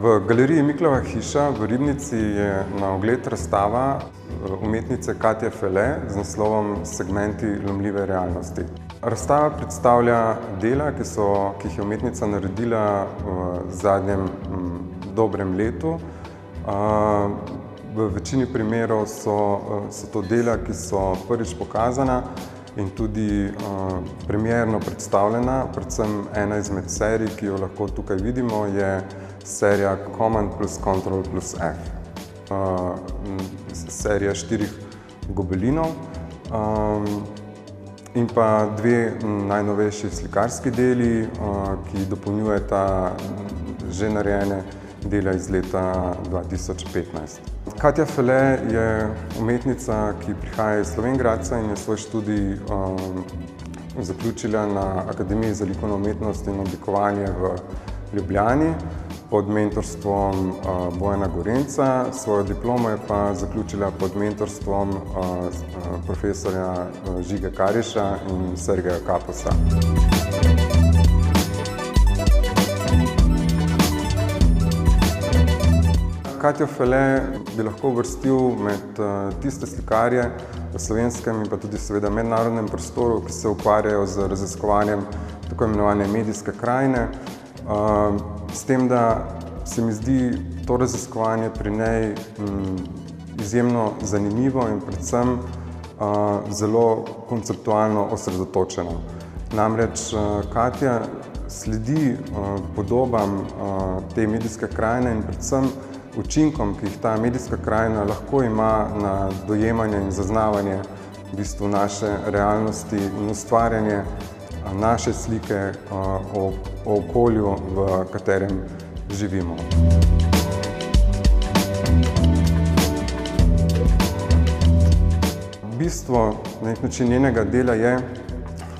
V galeriji Miklova hiša v Ribnici je na ogled razstava umetnice Katje Fele z naslovom Segmenti lomljive realnosti. Razstava predstavlja dela, ki jih je umetnica naredila v zadnjem dobrem letu. V večini primerov so to dela, ki so prvič pokazana in tudi premierno predstavljena. Predvsem ena izmed serij, ki jo lahko tukaj vidimo, je serija Command plus Control plus F. Serija 4 gobelinov in pa dve najnovejši slikarski deli, ki dopolnjujeta že narejene dela iz leta 2015. Katja Fele je umetnica, ki prihaja iz Slovenj Gradca in je svoj študij zaključila na Akademiji za likovno umetnost in oblikovanje v Ljubljani pod mentorstvom Bojana Gorenca. Svojo diplomo je pa zaključila pod mentorstvom profesorja Žige Kariša in Sergeja Kaposa. Katjo Fele bi lahko uvrstil med tiste slikarje v slovenskem in pa tudi seveda mednarodnem prostoru, ki se ukvarjajo z raziskovanjem tako imenovane medijske krajine. S tem, da se mi zdi to raziskovanje pri njej izjemno zanimivo in predvsem zelo konceptualno osredotočeno. Namreč Katja sledi podobam te medijske krajine in predvsem učinkom, ki jih ta medijska krajina lahko ima na dojemanje in zaznavanje v bistvu naše realnosti in ustvarjanje naše slike o okolju, v katerem živimo. Bistvo na nek način njenega dela je,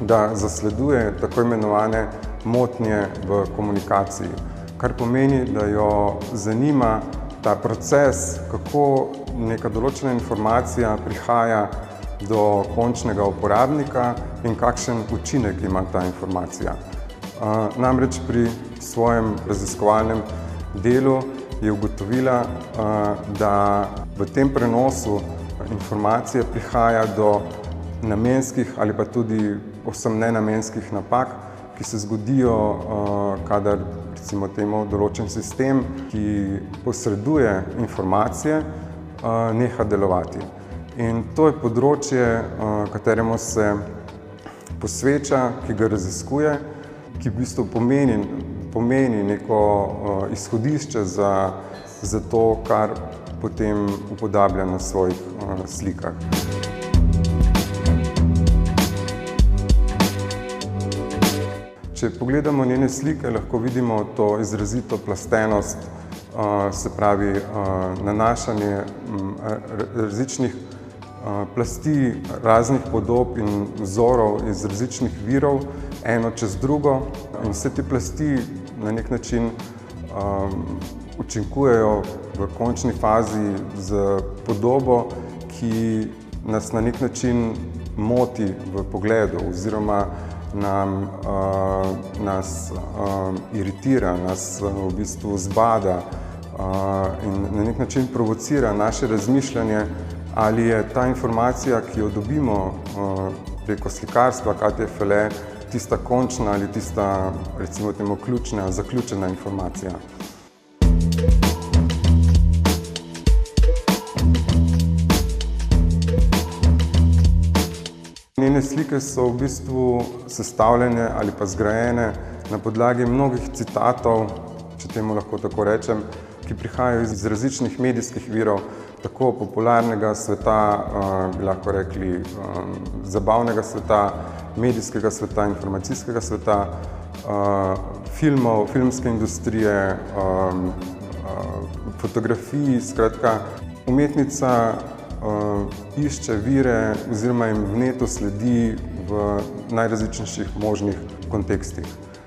da zasleduje tako imenovane motnje v komunikaciji, kar pomeni, da jo zanima ta proces, kako neka določena informacija prihaja do končnega uporabnika in kakšen učinek ima ta informacija. Namreč pri svojem raziskovalnem delu je ugotovila, da v tem prenosu informacije prihaja do namenskih ali pa tudi povsem nenamenskih napak, ki se zgodijo, kadar recimo temu določen sistem, ki posreduje informacije, neha delovati. In to je področje, kateremu se posveča, ki ga raziskuje, ki v bistvu pomeni neko izhodišče za to, kar potem upodablja na svojih slikah. Če pogledamo njene slike, lahko vidimo to izrazito plastenost, se pravi nanašanje različnih plasti, raznih podob in vzorov iz različnih virov, eno čez drugo. In vse te plasti na nek način učinkujejo v končni fazi z podobo, ki nas na nek način moti v pogledu oziroma nas iritira, nas v bistvu zbada in na nek način provocira naše razmišljanje, ali je ta informacija, ki jo dobimo preko slikarstva Katje Fele, tista končna ali tista, recimo temu, ključna, zaključena informacija. Njene slike so v bistvu sestavljene ali pa zgrajene na podlagi mnogih citatov, če temu lahko tako rečem, ki prihajajo iz različnih medijskih virov, tako popularnega sveta, bi lahko rekli zabavnega sveta, medijskega sveta, informacijskega sveta, filmov, filmske industrije, fotografij. Skratka, umetnica išče vire oziroma jim vneto sledi v najrazličnejših možnih kontekstih.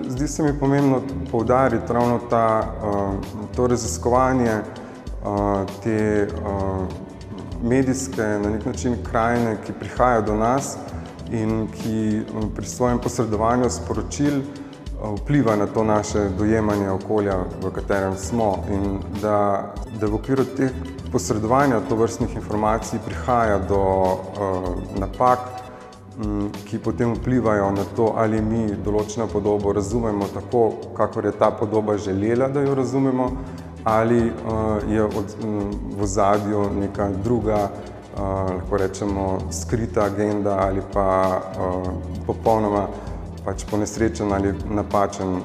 Zdi se mi pomembno poudariti ravno to raziskovanje te medijske na nek način krajine, ki prihajajo do nas in ki pri svojem posredovanju sporočil vpliva na to naše dojemanje okolja, v katerem smo, in da v okviru teh posredovanja tovrstnih informacij prihaja do napak, ki potem vplivajo na to, ali mi določeno podobo razumemo tako, kakor je ta podoba želela, da jo razumemo, ali je v ozadju neka druga, lahko rečemo, skrita agenda ali pa popolnoma ponesrečen ali napačen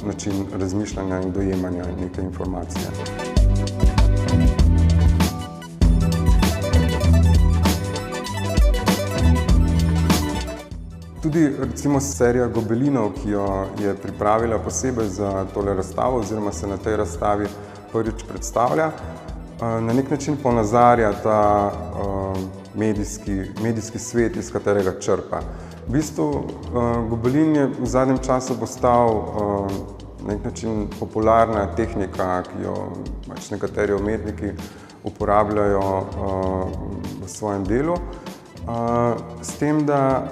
način razmišljanja in dojemanja neke informacije. Tudi recimo serija Gobelinov, ki jo je pripravila posebej za tole razstavo oziroma se na tej razstavi prvič predstavlja, na nek način ponazarja ta medijski svet, iz katerega črpa. V bistvu Gobelin je v zadnjem času postal na nek način popularna tehnika, ki jo nekateri umetniki uporabljajo v svojem delu, s tem, da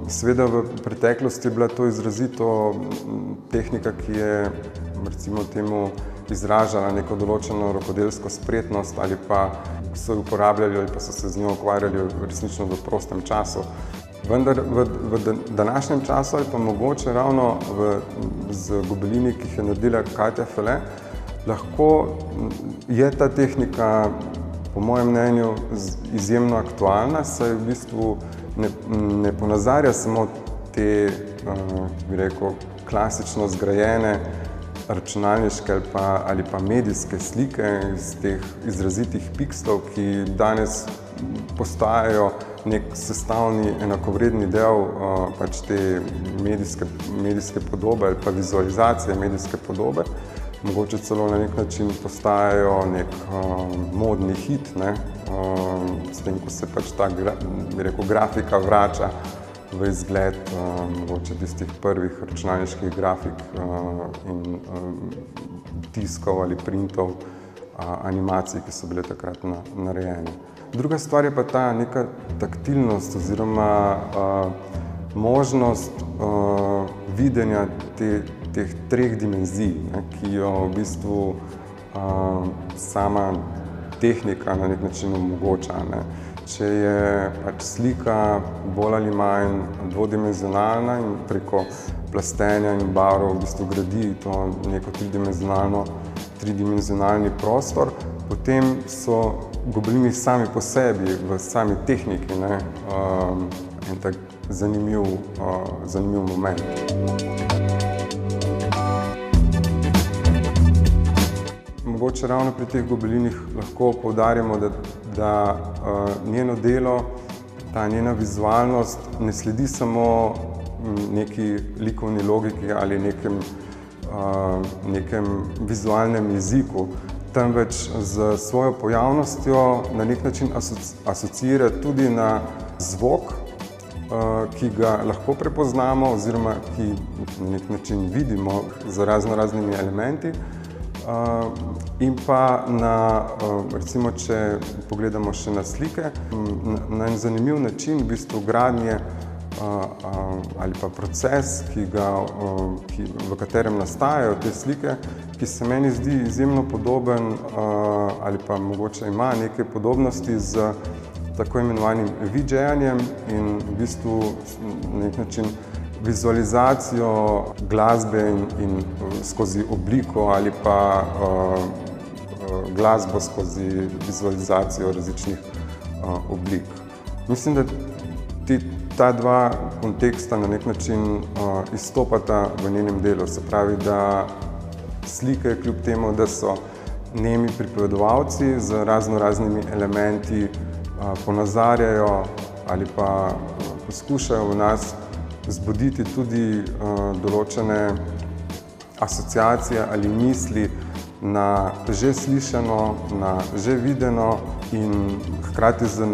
seveda v preteklosti je bila to izrazito tehnika, ki je recimo temu izražala neko določeno rokodelsko spretnost ali pa so jo uporabljali ali pa so se z njo ukvarjali resnično v prostem času. Vendar v današnjem času ali pa mogoče ravno z gobelini, ki jih je naredila Katja Fele, lahko je ta tehnika po mojem mnenju izjemno aktualna, saj v bistvu ne ponazarja samo te, bi rekel, klasično zgrajene računalniške ali pa medijske slike iz teh izrazitih pikslov, ki danes postajajo nek sestavni, enakovredni del te medijske podobe ali pa vizualizacije medijske podobe. Mogoče celo na nek način postajajo nek modni hit, s tem, ko se ta, bi rekel, grafika vrača v izgled mogoče tistih prvih računalniških grafik in tiskov ali printov animacij, ki so bile takrat narejene. Druga stvar je pa ta neka taktilnost oziroma možnost videnja teh treh dimenzij, ki jo v bistvu sama tehnika na nek način omogoča. Če je slika bolj ali manj dvodimenzionalna in preko plastenja in barv v bistvu gradi to neko tridimenzionalni prostor, potem so gobelini sami po sebi, v sami tehniki, en tak zanimiv moment. Mogoče ravno pri teh gobelinih lahko poudarjamo, da njeno delo, ta njena vizualnost ne sledi samo neki likovni logiki ali nekem vizualnem jeziku, temveč z svojo pojavnostjo na nek način asociira tudi na zvok, ki ga lahko prepoznamo oziroma ki na nek način vidimo z raznimi elementi, in pa recimo, če pogledamo še na slike, na en zanimiv način v bistvu gradnje ali pa proces, v katerem nastajajo te slike, ki se meni zdi izjemno podoben ali pa mogoče ima neke podobnosti z tako imenovanim VJ-anjem in v bistvu na nek način vizualizacijo glasbe in skozi obliko ali pa glasbo skozi vizualizacijo različnih oblik. Mislim, da ta dva konteksta na nek način izstopata v njenem delu. Se pravi, da slike, kljub temu, da so nemi pripovedovalci z raznimi elementi, ponazarjajo ali pa poskušajo v nas zbuditi tudi določene asociacije ali misli na že slišano, na že videno in hkrati z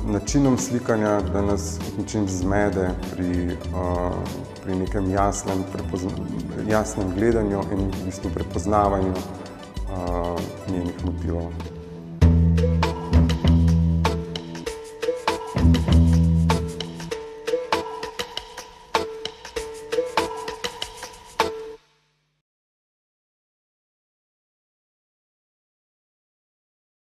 načinom slikanja, da nas način zmede pri nekem jasnem gledanju in v bistvu prepoznavanju njenih motivov.